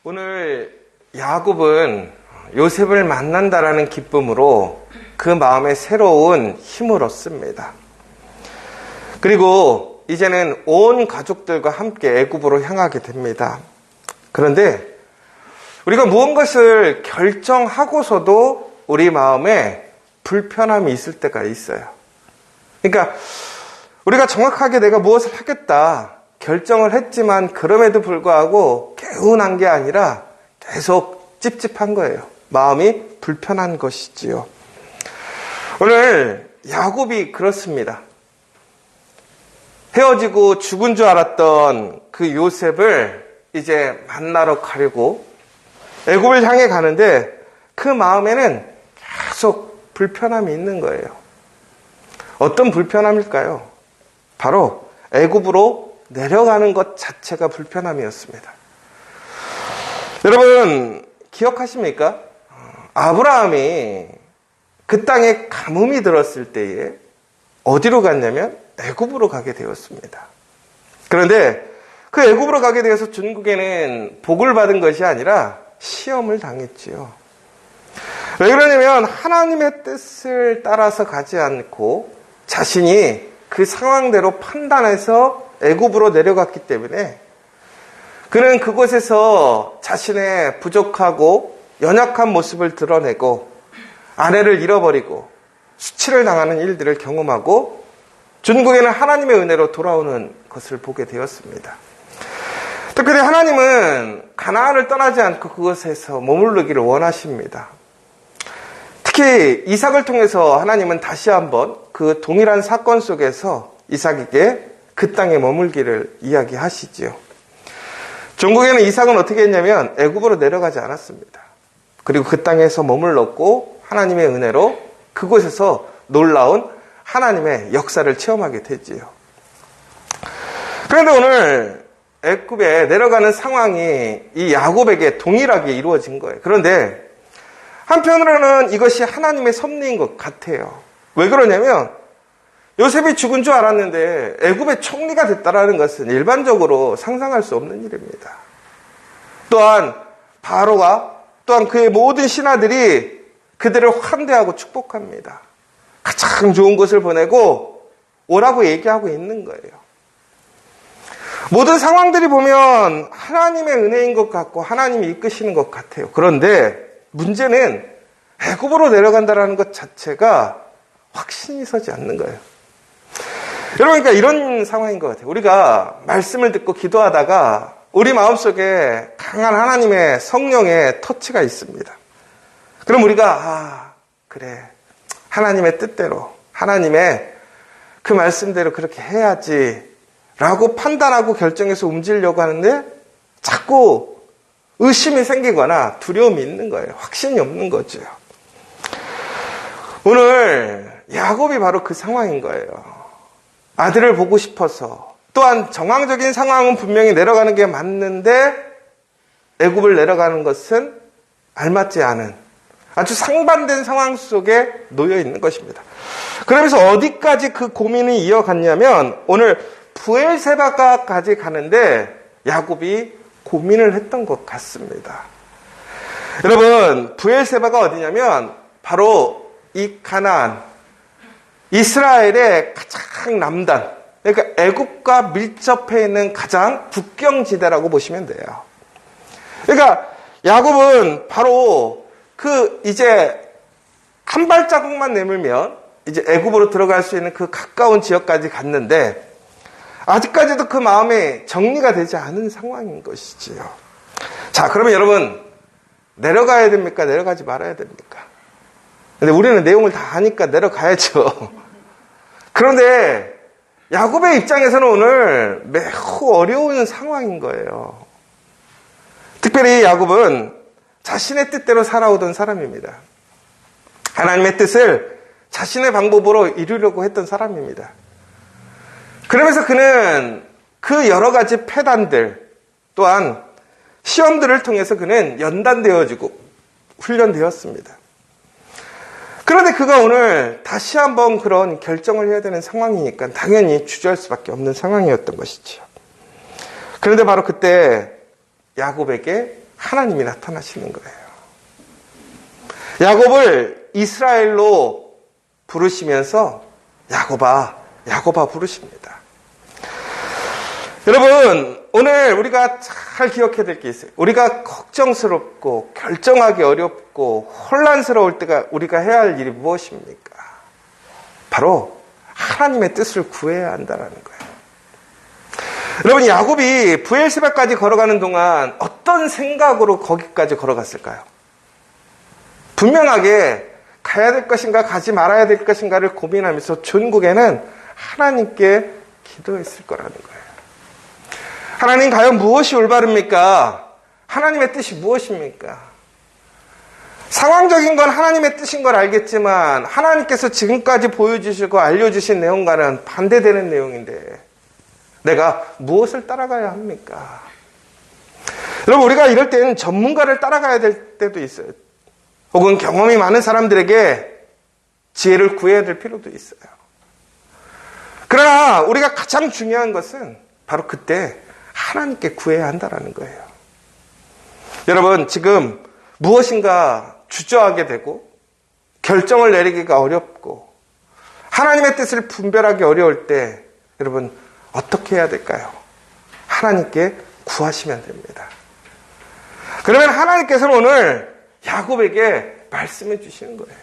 오늘 야곱은 요셉을 만난다라는 기쁨으로 그 마음에 새로운 힘을 얻습니다. 그리고 이제는 온 가족들과 함께 애굽으로 향하게 됩니다. 그런데 우리가 무언가를 결정하고서도 우리 마음에 불편함이 있을 때가 있어요. 그러니까 우리가 정확하게 내가 무엇을 하겠다 결정을 했지만 그럼에도 불구하고 개운한 게 아니라 계속 찝찝한 거예요. 마음이 불편한 것이지요. 오늘 야곱이 그렇습니다. 헤어지고 죽은 줄 알았던 그 요셉을 이제 만나러 가려고 애굽을 향해 가는데 그 마음에는 계속 불편함이 있는 거예요. 어떤 불편함일까요? 바로 애굽으로 내려가는 것 자체가 불편함이었습니다. 여러분 기억하십니까? 아브라함이 그 땅에 가뭄이 들었을 때에 어디로 갔냐면 애굽으로 가게 되었습니다. 그런데 그 애굽으로 가게 되어서 중국에는 복을 받은 것이 아니라 시험을 당했지요. 왜 그러냐면 하나님의 뜻을 따라서 가지 않고 자신이 그 상황대로 판단해서 애굽으로 내려갔기 때문에 그는 그곳에서 자신의 부족하고 연약한 모습을 드러내고 아내를 잃어버리고 수치를 당하는 일들을 경험하고 중국에는 하나님의 은혜로 돌아오는 것을 보게 되었습니다. 특별히 하나님은 가나안을 떠나지 않고 그곳에서 머무르기를 원하십니다. 특히 이삭을 통해서 하나님은 다시 한번 그 동일한 사건 속에서 이삭에게 그 땅에 머물기를 이야기하시지요. 중국에는 이삭은 어떻게 했냐면 애굽으로 내려가지 않았습니다. 그리고 그 땅에서 머물렀고 하나님의 은혜로 그곳에서 놀라운 하나님의 역사를 체험하게 되지요. 그런데 오늘 애굽에 내려가는 상황이 이 야곱에게 동일하게 이루어진 거예요. 그런데 한편으로는 이것이 하나님의 섭리인 것 같아요. 왜 그러냐면 요셉이 죽은 줄 알았는데 애굽의 총리가 됐다라는 것은 일반적으로 상상할 수 없는 일입니다. 또한 바로와 또한 그의 모든 신하들이 그들을 환대하고 축복합니다. 가장 좋은 곳을 보내고 오라고 얘기하고 있는 거예요. 모든 상황들이 보면 하나님의 은혜인 것 같고 하나님이 이끄시는 것 같아요. 그런데 문제는 애굽으로 내려간다는 것 자체가 확신이 서지 않는 거예요. 여러분, 그러니까 이런 상황인 것 같아요. 우리가 말씀을 듣고 기도하다가 우리 마음속에 강한 하나님의 성령의 터치가 있습니다. 그럼 우리가 그래, 하나님의 뜻대로 하나님의 그 말씀대로 그렇게 해야지 라고 판단하고 결정해서 움직이려고 하는데 자꾸 의심이 생기거나 두려움이 있는 거예요. 확신이 없는 거죠. 오늘 야곱이 바로 그 상황인 거예요. 아들을 보고 싶어서 또한 정황적인 상황은 분명히 내려가는 게 맞는데 애굽을 내려가는 것은 알맞지 않은 아주 상반된 상황 속에 놓여 있는 것입니다. 그러면서 어디까지 그 고민이 이어갔냐면 오늘 브엘세바까지 가는데 야곱이 고민을 했던 것 같습니다. 여러분, 브엘세바가 어디냐면 바로 이 가나안, 이스라엘의 가장 남단, 그러니까 애굽과 밀접해 있는 가장 국경지대라고 보시면 돼요. 그러니까 야곱은 바로 이제 한 발자국만 내밀면 이제 애굽으로 들어갈 수 있는 그 가까운 지역까지 갔는데 아직까지도 그 마음이 정리가 되지 않은 상황인 것이지요. 자, 그러면 여러분 내려가야 됩니까? 내려가지 말아야 됩니까? 근데 우리는 내용을 다 아니까 내려가야죠. 그런데 야곱의 입장에서는 오늘 매우 어려운 상황인 거예요. 특별히 야곱은 자신의 뜻대로 살아오던 사람입니다. 하나님의 뜻을 자신의 방법으로 이루려고 했던 사람입니다. 그러면서 그는 그 여러 가지 패단들 또한 시험들을 통해서 그는 연단되어지고 훈련되었습니다. 그런데 그가 오늘 다시 한번 그런 결정을 해야 되는 상황이니까 당연히 주저할 수밖에 없는 상황이었던 것이지요. 그런데 바로 그때 야곱에게 하나님이 나타나시는 거예요. 야곱을 이스라엘로 부르시면서 야곱아, 야곱아 부르십니다. 여러분, 오늘 우리가 잘 기억해야 될 게 있어요. 우리가 걱정스럽고 결정하기 어렵고 혼란스러울 때가 우리가 해야 할 일이 무엇입니까? 바로 하나님의 뜻을 구해야 한다는 거예요. 여러분, 야곱이 브엘세바까지 걸어가는 동안 어떤 생각으로 거기까지 걸어갔을까요? 분명하게 가야 될 것인가 가지 말아야 될 것인가를 고민하면서 전국에는 하나님께 기도했을 거라는 거예요. 하나님, 과연 무엇이 올바릅니까? 하나님의 뜻이 무엇입니까? 상황적인 건 하나님의 뜻인 걸 알겠지만 하나님께서 지금까지 보여주시고 알려주신 내용과는 반대되는 내용인데 내가 무엇을 따라가야 합니까? 여러분, 우리가 이럴 때는 전문가를 따라가야 될 때도 있어요. 혹은 경험이 많은 사람들에게 지혜를 구해야 될 필요도 있어요. 그러나 우리가 가장 중요한 것은 바로 그때 하나님께 구해야 한다는 거예요. 여러분, 지금 무엇인가 주저하게 되고 결정을 내리기가 어렵고 하나님의 뜻을 분별하기 어려울 때 여러분 어떻게 해야 될까요? 하나님께 구하시면 됩니다. 그러면 하나님께서는 오늘 야곱에게 말씀해 주시는 거예요.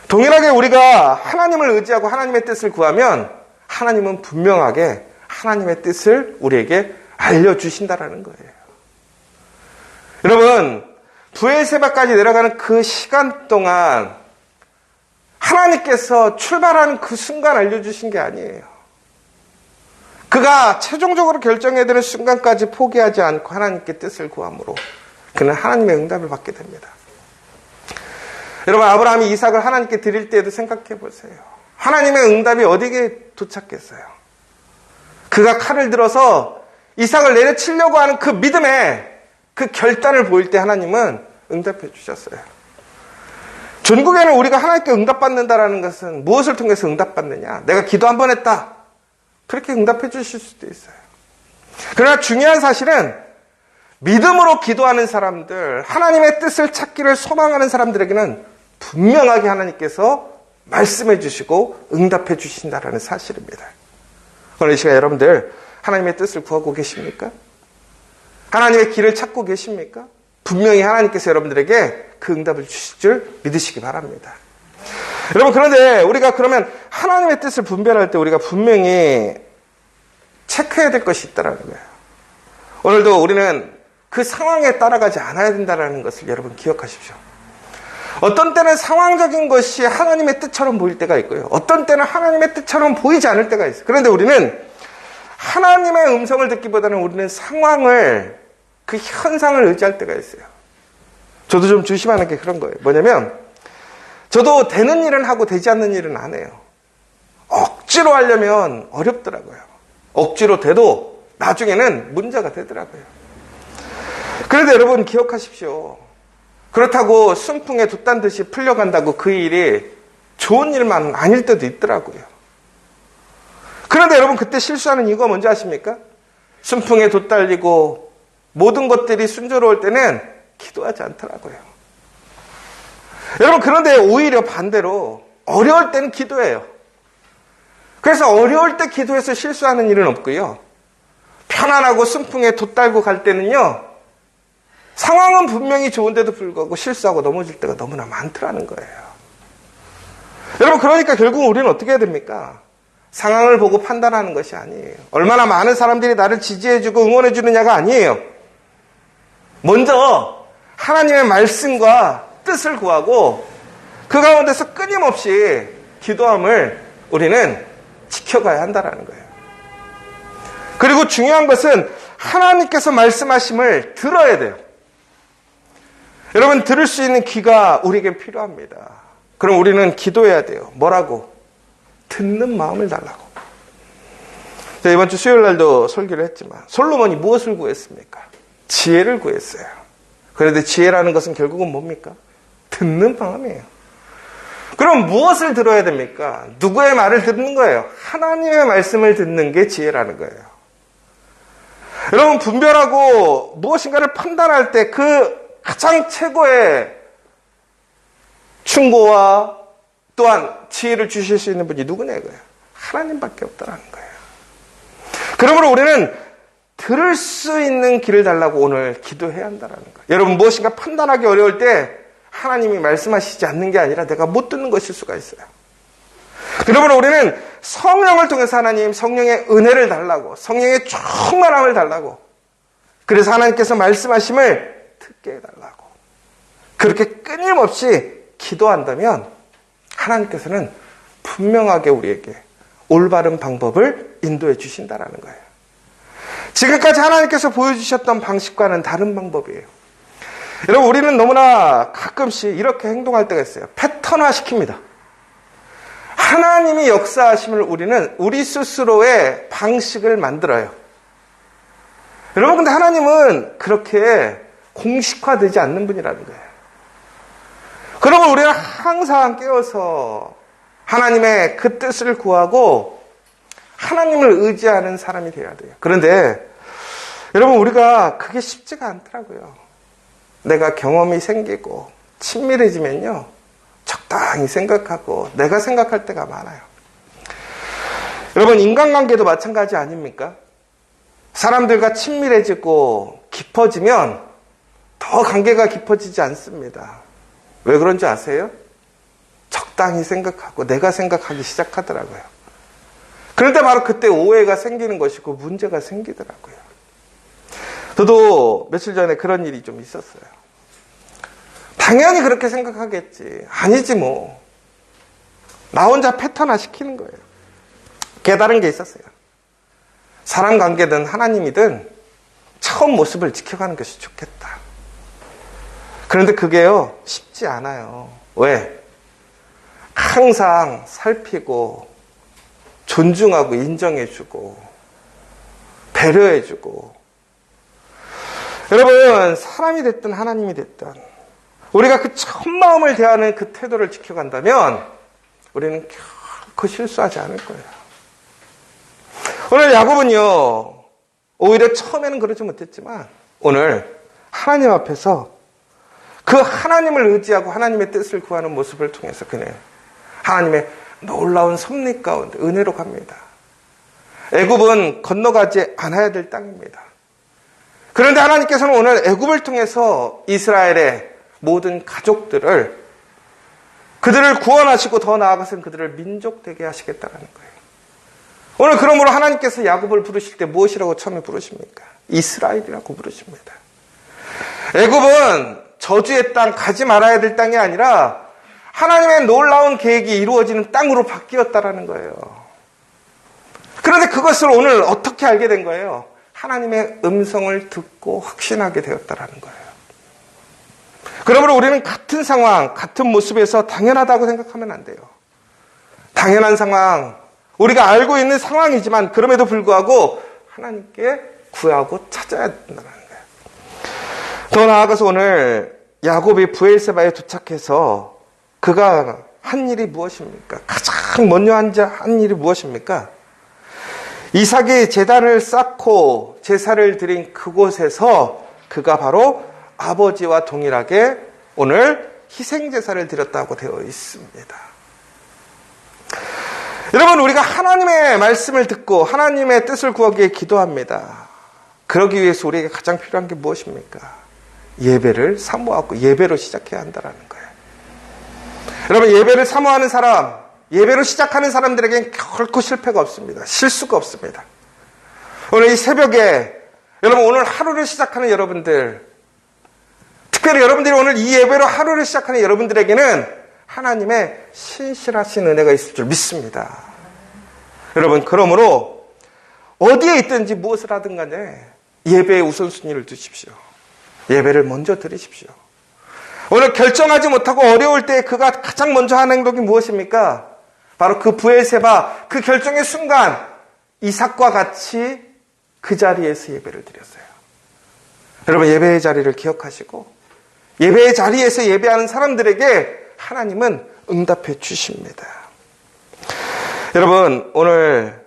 동일하게 우리가 하나님을 의지하고 하나님의 뜻을 구하면 하나님은 분명하게 하나님의 뜻을 우리에게 알려주신다라는 거예요. 여러분, 브엘세바까지 내려가는 그 시간 동안 하나님께서 출발하는 그 순간 알려주신 게 아니에요. 그가 최종적으로 결정해야 되는 순간까지 포기하지 않고 하나님께 뜻을 구함으로 그는 하나님의 응답을 받게 됩니다. 여러분, 아브라함이 이삭을 하나님께 드릴 때에도 생각해 보세요. 하나님의 응답이 어디에 도착했어요? 그가 칼을 들어서 이삭을 내려치려고 하는 그 믿음에 그 결단을 보일 때 하나님은 응답해 주셨어요. 전국에는 우리가 하나님께 응답받는다라는 것은 무엇을 통해서 응답받느냐? 내가 기도 한 번 했다. 그렇게 응답해 주실 수도 있어요. 그러나 중요한 사실은 믿음으로 기도하는 사람들, 하나님의 뜻을 찾기를 소망하는 사람들에게는 분명하게 하나님께서 말씀해 주시고 응답해 주신다라는 사실입니다. 오늘 이 시간 여러분들 하나님의 뜻을 구하고 계십니까? 하나님의 길을 찾고 계십니까? 분명히 하나님께서 여러분들에게 그 응답을 주실 줄 믿으시기 바랍니다. 여러분, 그런데 우리가 그러면 하나님의 뜻을 분별할 때 우리가 분명히 체크해야 될 것이 있다는 거예요. 오늘도 우리는 그 상황에 따라가지 않아야 된다는 것을 여러분 기억하십시오. 어떤 때는 상황적인 것이 하나님의 뜻처럼 보일 때가 있고요. 어떤 때는 하나님의 뜻처럼 보이지 않을 때가 있어요. 그런데 우리는 하나님의 음성을 듣기보다는 우리는 상황을, 그 현상을 의지할 때가 있어요. 저도 좀 조심하는 게 그런 거예요. 뭐냐면 저도 되는 일은 하고 되지 않는 일은 안 해요. 억지로 하려면 어렵더라고요. 억지로 돼도 나중에는 문제가 되더라고요. 그런데 여러분 기억하십시오. 그렇다고 순풍에 돛단 듯이 풀려간다고 그 일이 좋은 일만 아닐 때도 있더라고요. 그런데 여러분 그때 실수하는 이유가 뭔지 아십니까? 순풍에 돛달리고 모든 것들이 순조로울 때는 기도하지 않더라고요. 여러분, 그런데 오히려 반대로 어려울 때는 기도해요. 그래서 어려울 때 기도해서 실수하는 일은 없고요. 편안하고 순풍에 돛달고 갈 때는요, 상황은 분명히 좋은데도 불구하고 실수하고 넘어질 때가 너무나 많더라는 거예요. 여러분, 그러니까 결국 우리는 어떻게 해야 됩니까? 상황을 보고 판단하는 것이 아니에요. 얼마나 많은 사람들이 나를 지지해주고 응원해주느냐가 아니에요. 먼저 하나님의 말씀과 뜻을 구하고 그 가운데서 끊임없이 기도함을 우리는 지켜가야 한다는 거예요. 그리고 중요한 것은 하나님께서 말씀하심을 들어야 돼요. 여러분, 들을 수 있는 귀가 우리에게 필요합니다. 그럼 우리는 기도해야 돼요. 뭐라고? 듣는 마음을 달라고. 제가 이번 주 수요일 날도 설교를 했지만 솔로몬이 무엇을 구했습니까? 지혜를 구했어요. 그런데 지혜라는 것은 결국은 뭡니까? 듣는 마음이에요. 그럼 무엇을 들어야 됩니까? 누구의 말을 듣는 거예요? 하나님의 말씀을 듣는 게 지혜라는 거예요. 여러분, 분별하고 무엇인가를 판단할 때 그 가장 최고의 충고와 또한 지혜를 주실 수 있는 분이 누구냐 이거예요. 하나님밖에 없다라는 거예요. 그러므로 우리는 들을 수 있는 길을 달라고 오늘 기도해야 한다는 거예요. 여러분, 무엇인가 판단하기 어려울 때 하나님이 말씀하시지 않는 게 아니라 내가 못 듣는 것일 수가 있어요. 그러므로 우리는 성령을 통해서 하나님, 성령의 은혜를 달라고, 성령의 충만함을 달라고, 그래서 하나님께서 말씀하심을 듣게 해달라고, 그렇게 끊임없이 기도한다면 하나님께서는 분명하게 우리에게 올바른 방법을 인도해 주신다라는 거예요. 지금까지 하나님께서 보여주셨던 방식과는 다른 방법이에요. 여러분, 우리는 너무나 가끔씩 이렇게 행동할 때가 있어요. 패턴화 시킵니다. 하나님이 역사하심을 우리는 우리 스스로의 방식을 만들어요. 여러분, 근데 하나님은 그렇게 공식화되지 않는 분이라는 거예요. 그러면 우리는 항상 깨어서 하나님의 그 뜻을 구하고 하나님을 의지하는 사람이 되어야 돼요. 그런데 여러분, 우리가 그게 쉽지가 않더라고요. 내가 경험이 생기고 친밀해지면요, 적당히 생각하고 내가 생각할 때가 많아요. 여러분, 인간관계도 마찬가지 아닙니까? 사람들과 친밀해지고 깊어지면 더 관계가 깊어지지 않습니다. 왜 그런지 아세요? 적당히 생각하고 내가 생각하기 시작하더라고요. 그런데 바로 그때 오해가 생기는 것이고 문제가 생기더라고요. 저도 며칠 전에 그런 일이 좀 있었어요. 당연히 그렇게 생각하겠지. 아니지 뭐. 나 혼자 패턴화 시키는 거예요. 깨달은 게 있었어요. 사람 관계든 하나님이든 처음 모습을 지켜가는 것이 좋겠다. 그런데 그게요, 쉽지 않아요. 왜? 항상 살피고 존중하고 인정해주고 배려해주고. 여러분, 사람이 됐든 하나님이 됐든 우리가 그 첫 마음을 대하는 그 태도를 지켜간다면 우리는 결코 실수하지 않을 거예요. 오늘 야곱은요, 오히려 처음에는 그러지 못했지만 오늘 하나님 앞에서 그 하나님을 의지하고 하나님의 뜻을 구하는 모습을 통해서 그는 하나님의 놀라운 섭리 가운데 은혜로 갑니다. 애굽은 건너가지 않아야 될 땅입니다. 그런데 하나님께서는 오늘 애굽을 통해서 이스라엘의 모든 가족들을, 그들을 구원하시고 더 나아가서는 그들을 민족 되게 하시겠다는 거예요. 오늘 그러므로 하나님께서 야곱을 부르실 때 무엇이라고 처음에 부르십니까? 이스라엘이라고 부르십니다. 애굽은 저주의 땅, 가지 말아야 될 땅이 아니라 하나님의 놀라운 계획이 이루어지는 땅으로 바뀌었다라는 거예요. 그런데 그것을 오늘 어떻게 알게 된 거예요? 하나님의 음성을 듣고 확신하게 되었다라는 거예요. 그러므로 우리는 같은 상황, 같은 모습에서 당연하다고 생각하면 안 돼요. 당연한 상황, 우리가 알고 있는 상황이지만 그럼에도 불구하고 하나님께 구하고 찾아야 된다는 거예요. 더 나아가서 오늘 야곱이 브엘세바에 도착해서 그가 한 일이 무엇입니까? 가장 먼저 한 일이 무엇입니까? 이삭이 제단을 쌓고 제사를 드린 그곳에서 그가 바로 아버지와 동일하게 오늘 희생제사를 드렸다고 되어 있습니다. 여러분, 우리가 하나님의 말씀을 듣고 하나님의 뜻을 구하기 위해 기도합니다. 그러기 위해서 우리에게 가장 필요한 게 무엇입니까? 예배를 사모하고 예배로 시작해야 한다는 거예요. 여러분, 예배를 사모하는 사람, 예배로 시작하는 사람들에게는 결코 실패가 없습니다. 실수가 없습니다. 오늘 이 새벽에 여러분, 오늘 하루를 시작하는 여러분들, 특별히 여러분들이 오늘 이 예배로 하루를 시작하는 여러분들에게는 하나님의 신실하신 은혜가 있을 줄 믿습니다. 여러분, 그러므로 어디에 있든지 무엇을 하든 간에 예배에 우선순위를 두십시오. 예배를 먼저 드리십시오. 오늘 결정하지 못하고 어려울 때 그가 가장 먼저 하는 행동이 무엇입니까? 바로 그 브엘세바, 그 결정의 순간 이삭과 같이 그 자리에서 예배를 드렸어요. 여러분, 예배의 자리를 기억하시고 예배의 자리에서 예배하는 사람들에게 하나님은 응답해 주십니다. 여러분, 오늘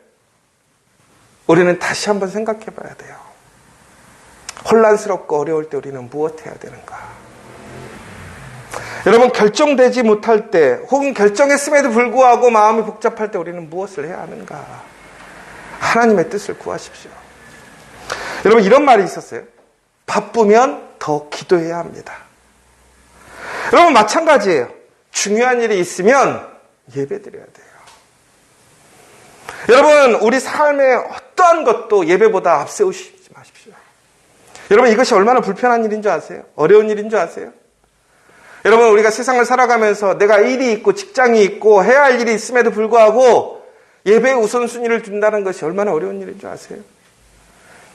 우리는 다시 한번 생각해 봐야 돼요. 혼란스럽고 어려울 때 우리는 무엇 해야 되는가? 여러분, 결정되지 못할 때 혹은 결정했음에도 불구하고 마음이 복잡할 때 우리는 무엇을 해야 하는가? 하나님의 뜻을 구하십시오. 여러분, 이런 말이 있었어요. 바쁘면 더 기도해야 합니다. 여러분, 마찬가지예요. 중요한 일이 있으면 예배드려야 돼요. 여러분, 우리 삶의 어떠한 것도 예배보다 앞세우시지 마십시오. 여러분, 이것이 얼마나 불편한 일인 줄 아세요? 어려운 일인 줄 아세요? 여러분, 우리가 세상을 살아가면서 내가 일이 있고 직장이 있고 해야 할 일이 있음에도 불구하고 예배에 우선순위를 둔다는 것이 얼마나 어려운 일인 줄 아세요?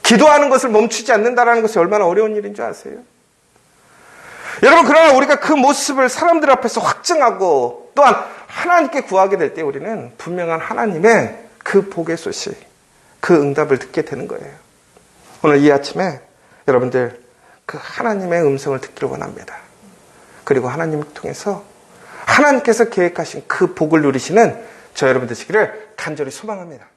기도하는 것을 멈추지 않는다는 것이 얼마나 어려운 일인 줄 아세요? 여러분, 그러나 우리가 그 모습을 사람들 앞에서 확증하고 또한 하나님께 구하게 될 때 우리는 분명한 하나님의 그 복의 소식, 그 응답을 듣게 되는 거예요. 오늘 이 아침에 여러분들 그 하나님의 음성을 듣기를 원합니다. 그리고 하나님을 통해서 하나님께서 계획하신 그 복을 누리시는 저 여러분 되시기를 간절히 소망합니다.